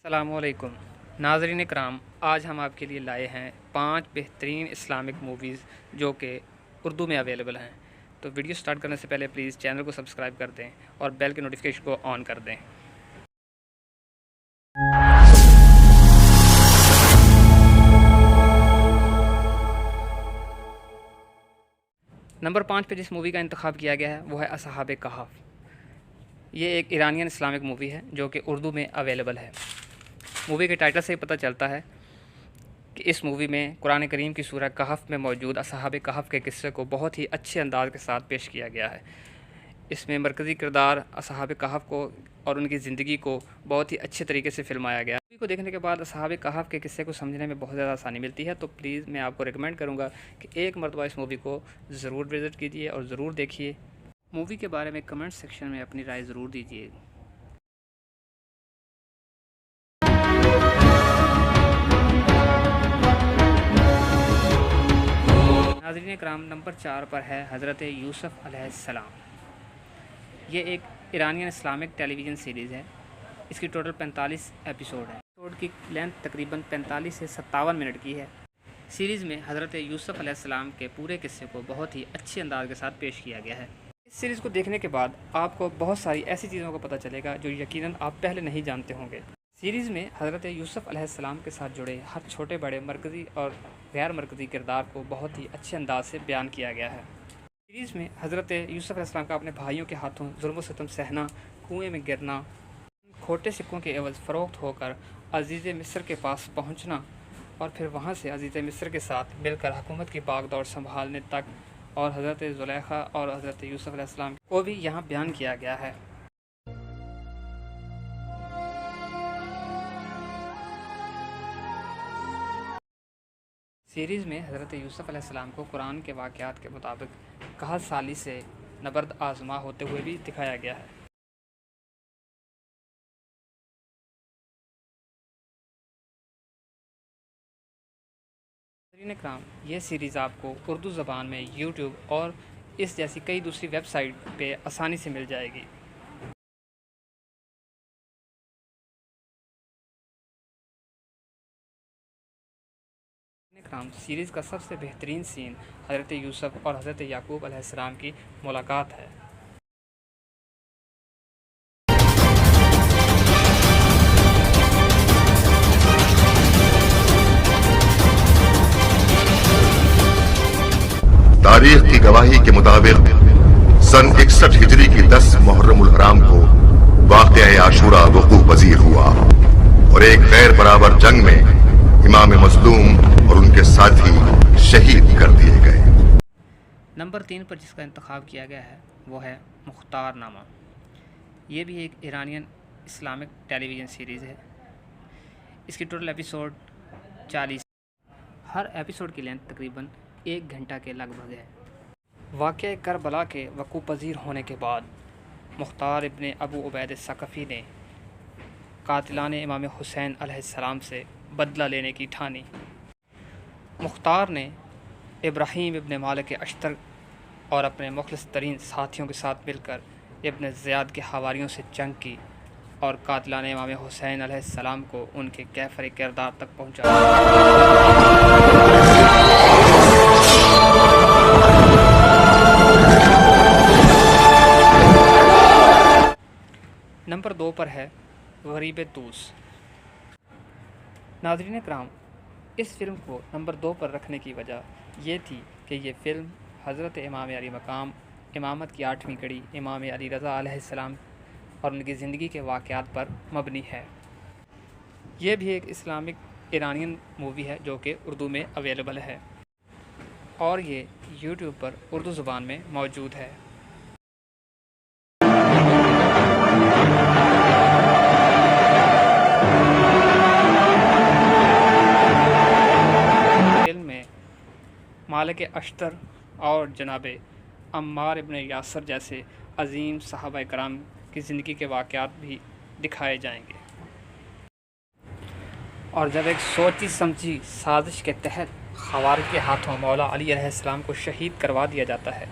अस्सलामुअलैकुम नाज़रीन कराम, आज हम आपके लिए लाए हैं 5 बेहतरीन इस्लामिक मूवीज़ जो कि उर्दू में अवेलेबल हैं। तो वीडियो स्टार्ट करने से पहले प्लीज़ चैनल को सब्सक्राइब कर दें और बेल के नोटिफिकेशन को ऑन कर दें। नंबर 5 पे जिस मूवी का इंतखाब किया गया है वो है असहाबे कहफ। ये एक ईरानियन इस्लामिक मूवी है जो कि उर्दू में अवेलेबल है। मूवी के टाइटल से ही पता चलता है कि इस मूवी में कुरान करीम की सूरह कहफ में मौजूद असहाब कहफ के किस्से को बहुत ही अच्छे अंदाज के साथ पेश किया गया है। इसमें मरकज़ी किरदार असहाब कहफ को और उनकी ज़िंदगी को बहुत ही अच्छे तरीके से फिल्माया गया। मूवी को देखने के बाद असहाब कहफ के किस्से को समझने में बहुत ज़्यादा आसानी मिलती है। तो प्लीज़ मैं आपको रिकमेंड करूँगा कि एक मरतबा इस मूवी को ज़रूर विज़िट कीजिए और ज़रूर देखिए। मूवी के बारे में कमेंट सेक्शन में अपनी राय ज़रूर दीजिए। नाज़रीन कराम, नंबर 4 पर है हज़रत यूसुफ़ अलैहिस्सलाम। ये एक ईरानियन इस्लामिक टेलीविज़न सीरीज़ है। इसकी टोटल 45 एपिसोड है। एपिसोड की लेंथ तकरीबन 45 से 57 मिनट की है। सीरीज़ में हज़रत यूसुफ़ अलैहिस्सलाम के पूरे किस्से को बहुत ही अच्छे अंदाज के साथ पेश किया गया है। इस सीरीज़ को देखने के बाद आपको बहुत सारी ऐसी चीज़ों का पता चलेगा जो यकीनन आप पहले नहीं जानते होंगे। सीरीज़ में हज़रत यूसुफ़ अलैहिस्सलाम के साथ जुड़े हर छोटे बड़े मरकज़ी और गैर मरकज़ी किरदार को बहुत ही अच्छे अंदाज से बयान किया गया है। सीरीज़ में हज़रत यूसुफ़ अलैहिस्सलाम का अपने भाइयों के हाथों जुल्म सितम सहना, कुएं में गिरना, खोटे सिक्कों के एवज़ फ़रोख्त होकर अज़ीज़ मिस्र के पास पहुंचना और फिर वहां से अज़ीज़ मिस्र के साथ मिलकर हुकूमत की बागडोर संभालने तक, और हज़रत ज़ुलैखा और हज़रत यूसुफ़ अलैहिस्सलाम को भी यहाँ बयान किया गया है। सीरीज़ में हज़रत यूसुफ़ अलैहिस्सलाम को कुरान के वाक़यात के मुताबिक कहत साली से नबर्द आज़मा होते हुए भी दिखाया गया है। नाज़रीन कराम, ये सीरीज़ आपको उर्दू ज़बान में यूट्यूब और इस जैसी कई दूसरी वेबसाइट पे आसानी से मिल जाएगी। कराम, सीरीज़ का सबसे बेहतरीन सीन हज़रत यूसुफ़ और हज़रत याकूब अलैहिस्सलाम की मुलाकात है। तारीख की गवाही के मुताबिक सन 61 हिजरी की 10 मुहर्रमुल हराम को वाक़या आशूरा वक़ू पज़ीर हुआ और एक गैर बराबर जंग में इमाम मज़लूम और उनके साथी शहीद कर दिए गए। नंबर 3 पर जिसका इंतखाब किया गया है वो है मुख्तार नामा। ये भी एक ईरानियन इस्लामिक टेलीविज़न सीरीज़ है। इसकी टोटल एपिसोड 40। हर एपिसोड की लेंथ तकरीबन 1 घंटा के लगभग है। वाक़या करबला के वक़ू पज़ीर होने के बाद मुख्तार इब्ने अबू उबैद सकफ़ी ने कातिलान इमाम हुसैन अलैहिस्सलाम से बदला लेने की ठानी। मुख्तार ने इब्राहीम इब्ने मालिक अश्तर और अपने मुखलिस तरीन साथियों के साथ मिलकर इब्ने ज़ियाद के हवारियों से जंग की और कातिलान इमाम हुसैन अलैहिस्सलाम को उनके कैफर किरदार तक पहुँचाया। नंबर 2 पर है गरीब तूस। नाज़रीन कराम, इस फ़िल्म को नंबर 2 पर रखने की वजह ये थी कि ये फ़िल्म हज़रत इमाम अली मकाम इमामत की 8वीं कड़ी इमाम अली रज़ा अलैहिस्सलाम और उनकी ज़िंदगी के वाक़यात पर मबनी है। ये भी एक इस्लामिक ईरानियन मूवी है जो कि उर्दू में अवेलेबल है और ये यूट्यूब पर उर्दू ज़ुबान में मौजूद है। फिल्म में मालिक अश्तर और जनाब अम्मार इब्न यासर जैसे अजीम सहाबा कराम की ज़िंदगी के वाक़यात भी दिखाए जाएंगे। और जब एक सोची समझी साजिश के तहत ख़वारिज के हाथों मौला अली अलैहिस्सलाम को शहीद करवा दिया जाता है